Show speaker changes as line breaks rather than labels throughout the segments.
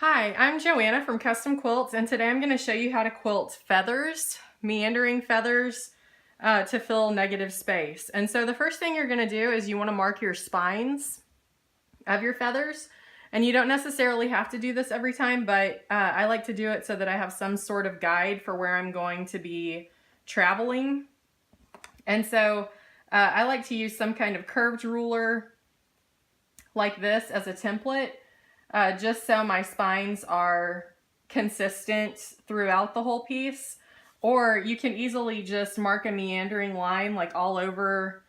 Hi, I'm Joanna from Custom Quilts, and today I'm going to show you how to quilt feathers, meandering feathers, to fill negative space. And so the first thing you're going to do is you want to mark your spines of your feathers. And you don't necessarily have to do this every time, but I like to do it so that I have some sort of guide for where I'm going to be traveling. And so I like to use some kind of curved ruler like this as a template. Just so my spines are consistent throughout the whole piece. Or you can easily just mark a meandering line like all over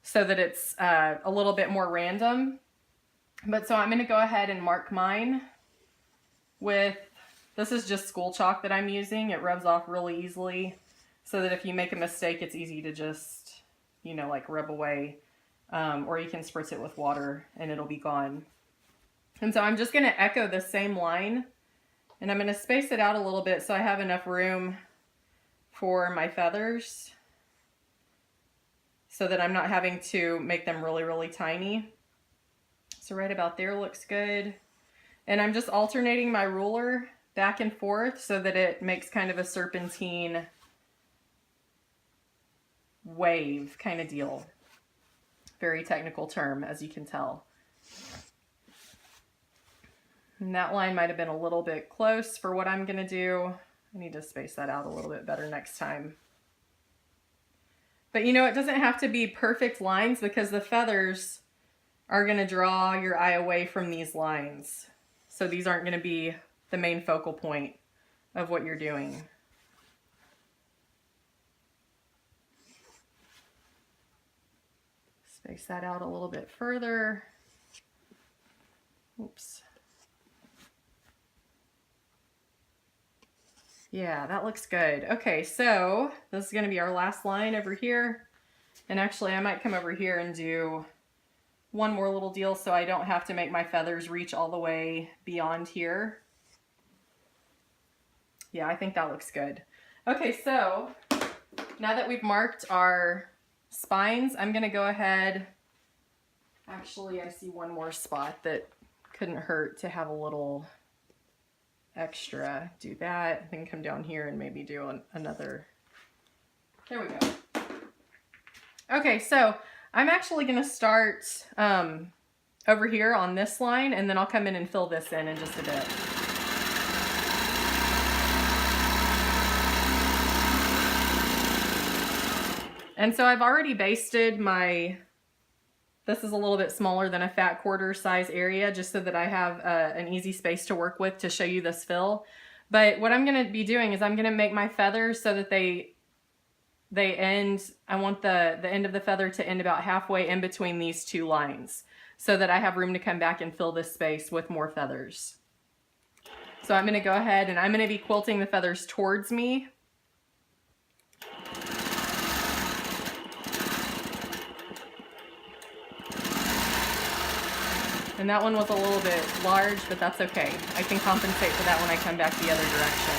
so that it's a little bit more random. But so I'm going to go ahead and mark mine with, this is just school chalk that I'm using. It rubs off really easily so that if you make a mistake, it's easy to just, like rub away. Or you can spritz it with water and it'll be gone. And so I'm just going to echo the same line, and I'm going to space it out a little bit so I have enough room for my feathers so that I'm not having to make them really, really tiny. So right about there looks good. And I'm just alternating my ruler back and forth so that it makes kind of a serpentine wave kind of deal. Very technical term, as you can tell. And that line might have been a little bit close for what I'm going to do. I need to space that out a little bit better next time. But it doesn't have to be perfect lines because the feathers are going to draw your eye away from these lines. So these aren't going to be the main focal point of what you're doing. Space that out a little bit further. Oops. Yeah, that looks good. Okay, so this is going to be our last line over here. And actually, I might come over here and do one more little deal so I don't have to make my feathers reach all the way beyond here. Yeah, I think that looks good. Okay, so now that we've marked our spines, I'm going to go ahead. Actually, I see one more spot that couldn't hurt to have a little extra. Do that, then come down here and maybe do another. There we go. Okay, so I'm actually going to start over here on this line, and then I'll come in and fill this in just a bit. And so I've already basted my, this is a little bit smaller than a fat quarter size area just so that I have an easy space to work with to show you this fill. But what I'm going to be doing is I'm going to make my feathers so that they end, I want the end of the feather to end about halfway in between these two lines so that I have room to come back and fill this space with more feathers. So I'm going to go ahead and I'm going to be quilting the feathers towards me. And that one was a little bit large, but that's okay. I can compensate for that when I come back the other direction.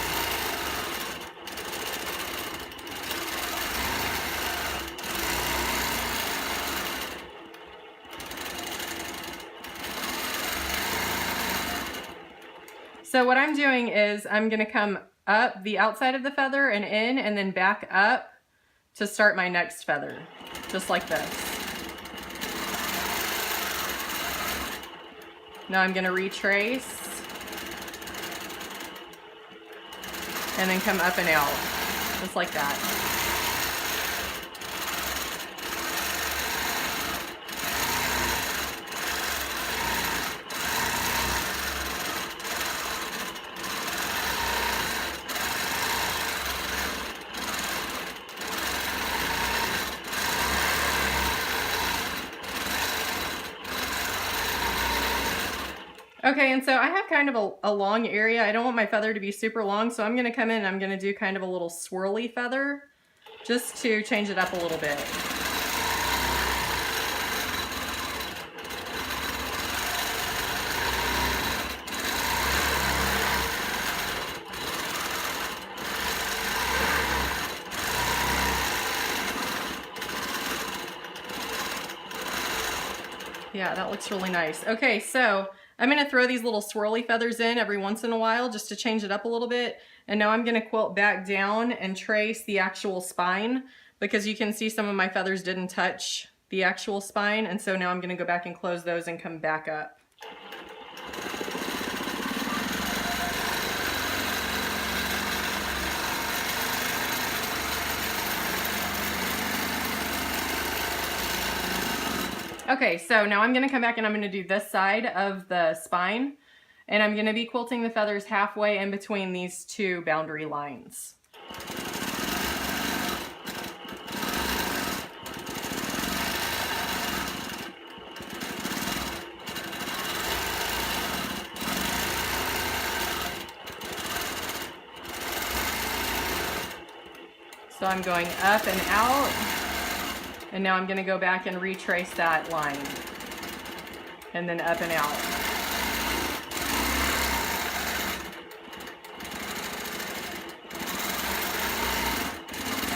So what I'm doing is I'm going to come up the outside of the feather and in, and then back up to start my next feather, just like this. Now I'm going to retrace and then come up and out, just like that. Okay, and so I have kind of a long area. I don't want my feather to be super long, so I'm going to come in and I'm going to do kind of a little swirly feather just to change it up a little bit. Yeah, that looks really nice. Okay, so I'm going to throw these little swirly feathers in every once in a while just to change it up a little bit. And now I'm going to quilt back down and trace the actual spine, because you can see some of my feathers didn't touch the actual spine. And so now I'm going to go back and close those and come back up. Okay, so now I'm going to come back and I'm going to do this side of the spine, and I'm going to be quilting the feathers halfway in between these two boundary lines. So I'm going up and out. And now I'm going to go back and retrace that line, and then up and out.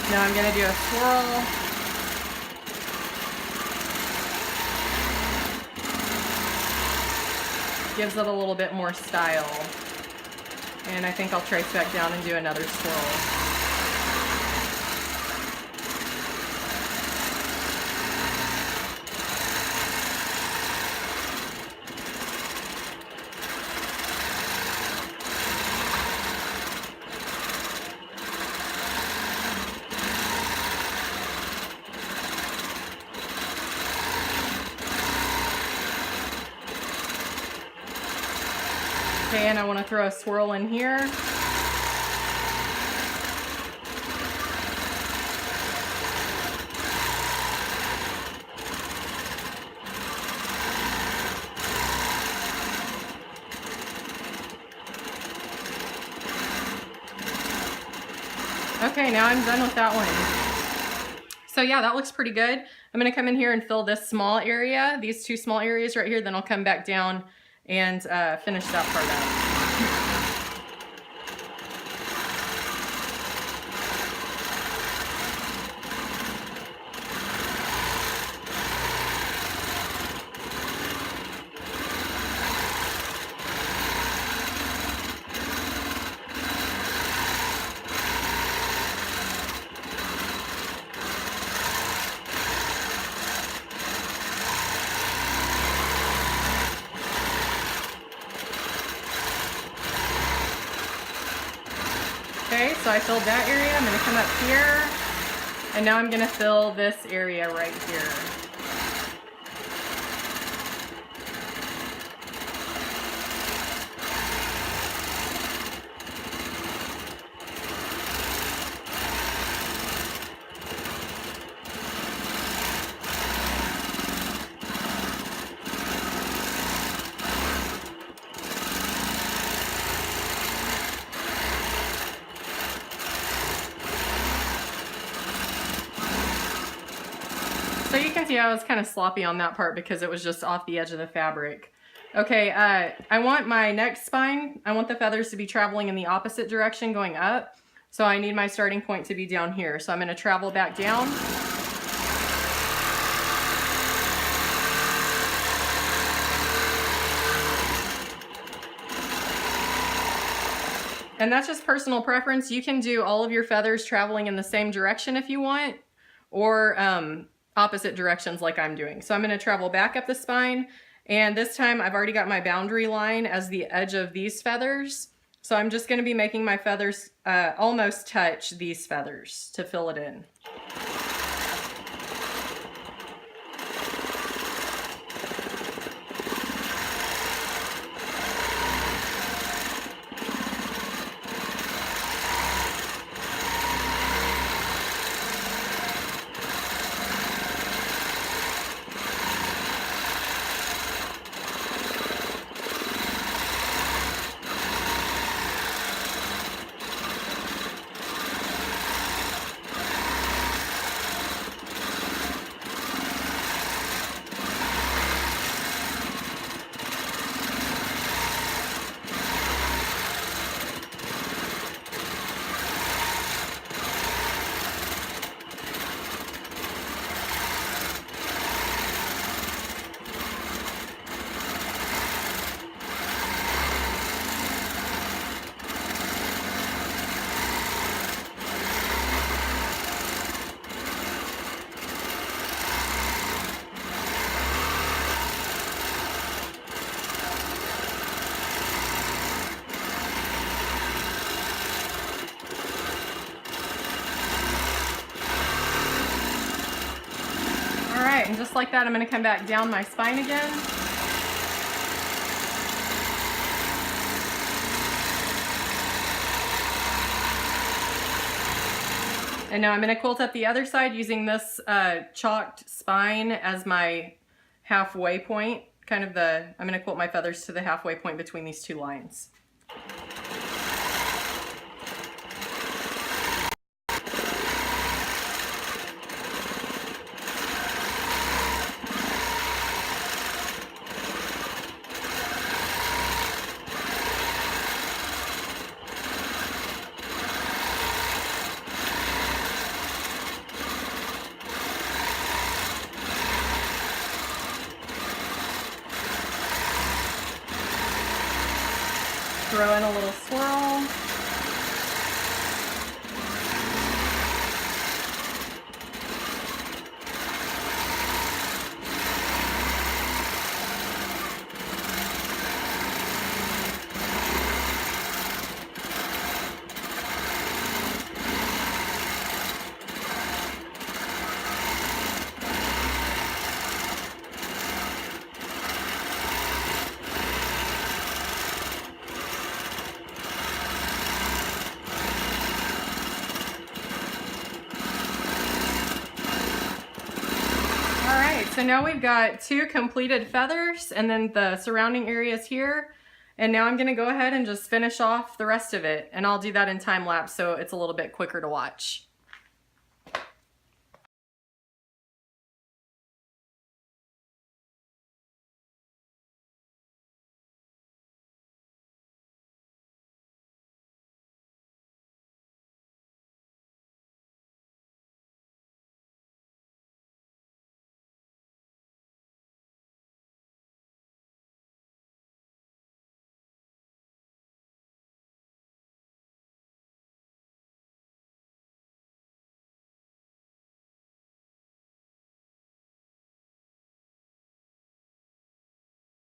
Now I'm going to do a swirl. Gives it a little bit more style. And I think I'll trace back down and do another swirl. Okay, and I want to throw a swirl in here. Okay, now I'm done with that one. So yeah, that looks pretty good. I'm going to come in here and fill this small area, these two small areas right here, then I'll come back down and finish that part up. Okay, so I filled that area. I'm going to come up here, and now I'm going to fill this area right here. So you can see I was kind of sloppy on that part because it was just off the edge of the fabric. Okay, I want my next spine, I want the feathers to be traveling in the opposite direction going up. So I need my starting point to be down here. So I'm going to travel back down. And that's just personal preference. You can do all of your feathers traveling in the same direction if you want, or opposite directions like I'm doing. So I'm going to travel back up the spine, and this time I've already got my boundary line as the edge of these feathers. So I'm just going to be making my feathers almost touch these feathers to fill it in. that, I'm going to come back down my spine again. And now I'm going to quilt up the other side using this chalked spine as my halfway point. I'm going to quilt my feathers to the halfway point between these two lines. Throw in a little swirl. So now we've got 2 completed feathers and then the surrounding areas here. And now I'm gonna go ahead and just finish off the rest of it. And I'll do that in time lapse so it's a little bit quicker to watch.